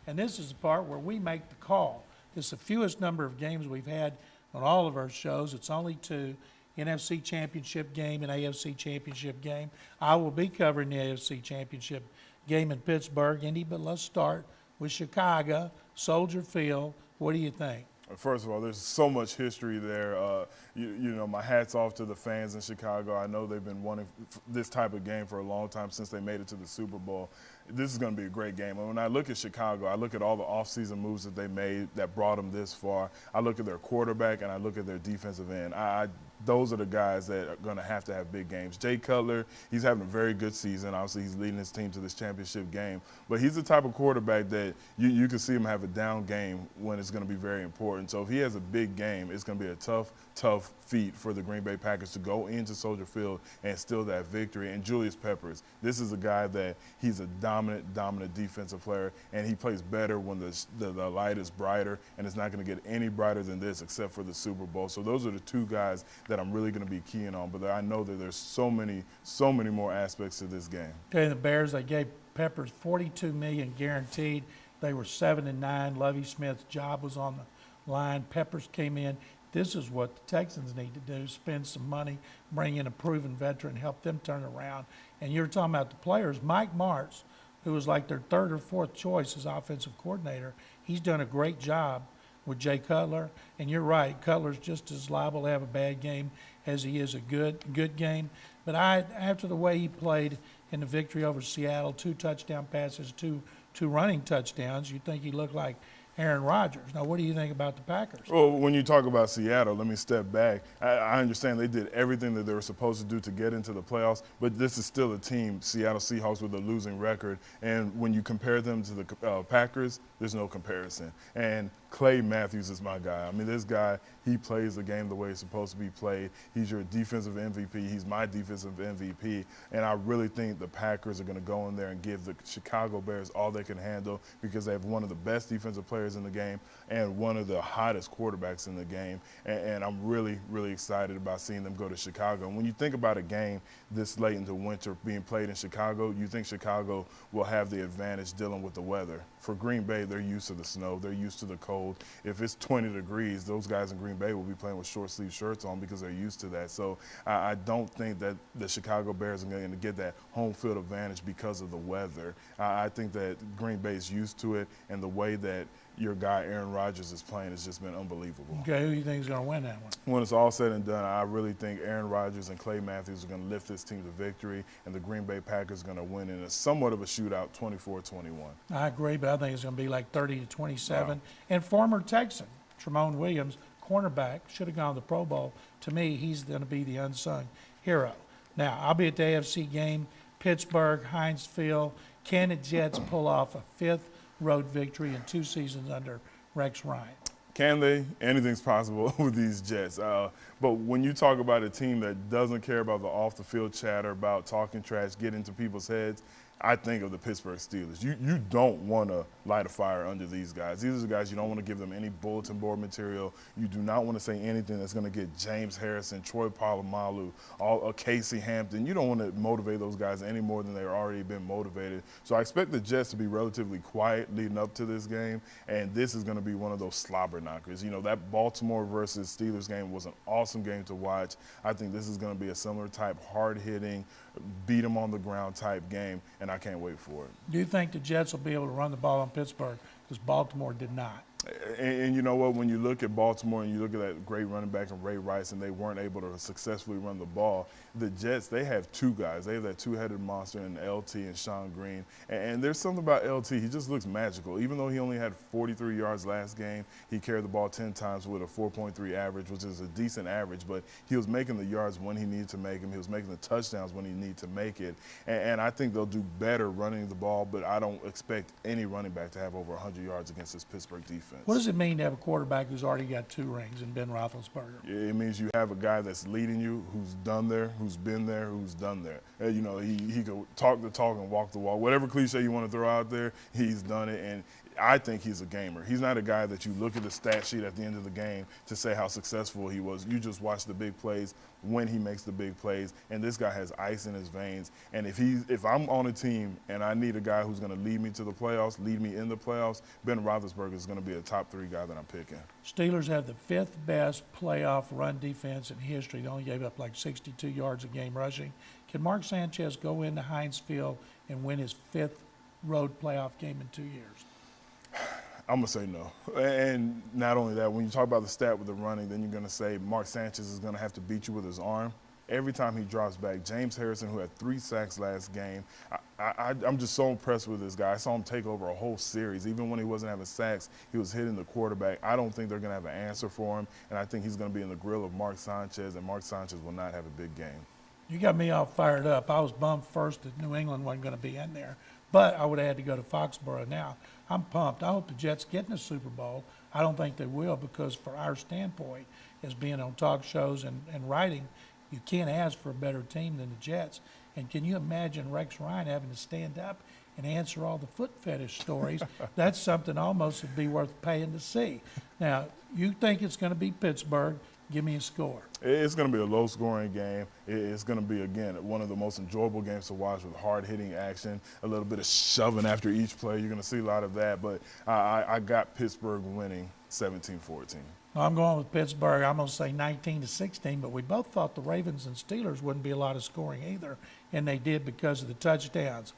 And this is the part where we make the call. It's the fewest number of games we've had on all of our shows. It's only 2, NFC Championship game and AFC Championship game. I will be covering the AFC Championship game in Pittsburgh, Indy, but let's start with Chicago, Soldier Field. What do you think? First of all, there's so much history there. You know, my hat's off to the fans in Chicago. I know they've been wanting this type of game for a long time since they made it to the Super Bowl. This is going to be a great game. And when I look at Chicago, I look at all the offseason moves that they made that brought them this far. I look at their quarterback and I look at their defensive end. Those are the guys that are going to have big games. Jay Cutler, he's having a very good season. Obviously, he's leading his team to this championship game. But he's the type of quarterback that you can see him have a down game when it's going to be very important. So if he has a big game, it's going to be a tough feat for the Green Bay Packers to go into Soldier Field and steal that victory. And Julius Peppers, this is a guy that he's a dominant defensive player, and he plays better when the light is brighter, and it's not going to get any brighter than this except for the Super Bowl. So those are the 2 guys that I'm really going to be keying on. But I know that there's so many more aspects to this game. Okay, the Bears, they gave Peppers $42 million guaranteed. They were 7-9. Lovie Smith's job was on the line. Peppers came in. This is what the Texans need to do, spend some money, bring in a proven veteran, help them turn around. And you're talking about the players. Mike Martz, who was like their 3rd or 4th choice as offensive coordinator, he's done a great job with Jay Cutler. And you're right, Cutler's just as liable to have a bad game as he is a good game. But after the way he played in the victory over Seattle, 2 touchdown passes, two running touchdowns, you think he looked like Aaron Rodgers. Now, what do you think about the Packers? Well, when you talk about Seattle, let me step back. I understand they did everything that they were supposed to do to get into the playoffs, but this is still a team, Seattle Seahawks, with a losing record. And when you compare them to the Packers, there's no comparison. And Clay Matthews is my guy. I mean, this guy, he plays the game the way it's supposed to be played. He's your defensive MVP. He's my defensive MVP. And I really think the Packers are going to go in there and give the Chicago Bears all they can handle because they have one of the best defensive players in the game and one of the hottest quarterbacks in the game. And I'm really, really excited about seeing them go to Chicago. And when you think about a game this late into winter being played in Chicago, you think Chicago will have the advantage dealing with the weather. For Green Bay, they're used to the snow. They're used to the cold. If it's 20 degrees, those guys in Green Bay will be playing with short-sleeve shirts on because they're used to that. So I don't think that the Chicago Bears are going to get that home field advantage because of the weather. I think that Green Bay is used to it, and the way that your guy Aaron Rodgers is playing has just been unbelievable. Okay, who do you think is going to win that one? When it's all said and done, I really think Aaron Rodgers and Clay Matthews are going to lift this team to victory, and the Green Bay Packers are going to win in a somewhat of a shootout, 24-21. I agree, but I think it's going to be like 30-27. Wow. And former Texan, Tramon Williams, cornerback, should have gone to the Pro Bowl. To me, he's going to be the unsung hero. Now, I'll be at the AFC game, Pittsburgh, Heinz Field. Can the Jets pull off a 5th road victory in 2 seasons under Rex Ryan? Can they? Anything's possible with these Jets. But when you talk about a team that doesn't care about the off-the-field chatter, about talking trash, get into people's heads, I think of the Pittsburgh Steelers. You don't want to light a fire under these guys. These are the guys you don't want to give them any bulletin board material. You do not want to say anything that's going to get James Harrison, Troy Polamalu, Casey Hampton. You don't want to motivate those guys any more than they've already been motivated. So I expect the Jets to be relatively quiet leading up to this game, and this is going to be one of those slobber knockers. You know, that Baltimore versus Steelers game was an awesome game to watch. I think this is going to be a similar type, hard-hitting, beat them on the ground type game, and I can't wait for it. Do you think the Jets will be able to run the ball on Pittsburgh? Because Baltimore did not. And you know what, when you look at Baltimore and you look at that great running back in Ray Rice and they weren't able to successfully run the ball, the Jets, they have 2 guys. They have that 2-headed monster in LT and Sean Green. And there's something about LT, he just looks magical. Even though he only had 43 yards last game, he carried the ball 10 times with a 4.3 average, which is a decent average, but he was making the yards when he needed to make them. He was making the touchdowns when he needed to make it. And I think they'll do better running the ball, but I don't expect any running back to have over 100 yards against this Pittsburgh defense. What does it mean to have a quarterback who's already got 2 rings in Ben Roethlisberger? It means you have a guy that's leading you, who's done there, who's been there, who's done there. You know, he could talk the talk and walk the walk. Whatever cliche you want to throw out there, he's done it. And I think he's a gamer. He's not a guy that you look at the stat sheet at the end of the game to say how successful he was. You just watch the big plays when he makes the big plays, and this guy has ice in his veins. And if I'm on a team and I need a guy who's going to lead me to the playoffs, lead me in the playoffs, Ben Roethlisberger is going to be a top 3 guy that I'm picking. Steelers have the 5th best playoff run defense in history. They only gave up like 62 yards a game rushing. Can Mark Sanchez go into Heinz Field and win his 5th road playoff game in 2 years? I'm going to say no. And not only that, when you talk about the stat with the running, then you're going to say Mark Sanchez is going to have to beat you with his arm. Every time he drops back, James Harrison, who had 3 sacks last game, I'm just so impressed with this guy. I saw him take over a whole series. Even when he wasn't having sacks, he was hitting the quarterback. I don't think they're going to have an answer for him, and I think he's going to be in the grill of Mark Sanchez, and Mark Sanchez will not have a big game. You got me all fired up. I was bummed first that New England wasn't going to be in there, but I would have had to go to Foxborough now. I'm pumped. I hope the Jets get in the Super Bowl. I don't think they will because for our standpoint as being on talk shows and writing, you can't ask for a better team than the Jets. And can you imagine Rex Ryan having to stand up and answer all the foot fetish stories? That's something almost would be worth paying to see. Now, you think it's going to be Pittsburgh. Give me a score. It's going to be a low-scoring game. It's going to be, again, one of the most enjoyable games to watch with hard-hitting action, a little bit of shoving after each play. You're going to see a lot of that, but I got Pittsburgh winning 17-14. I'm going with Pittsburgh. I'm going to say 19-16, but we both thought the Ravens and Steelers wouldn't be a lot of scoring either, and they did because of the touchdowns.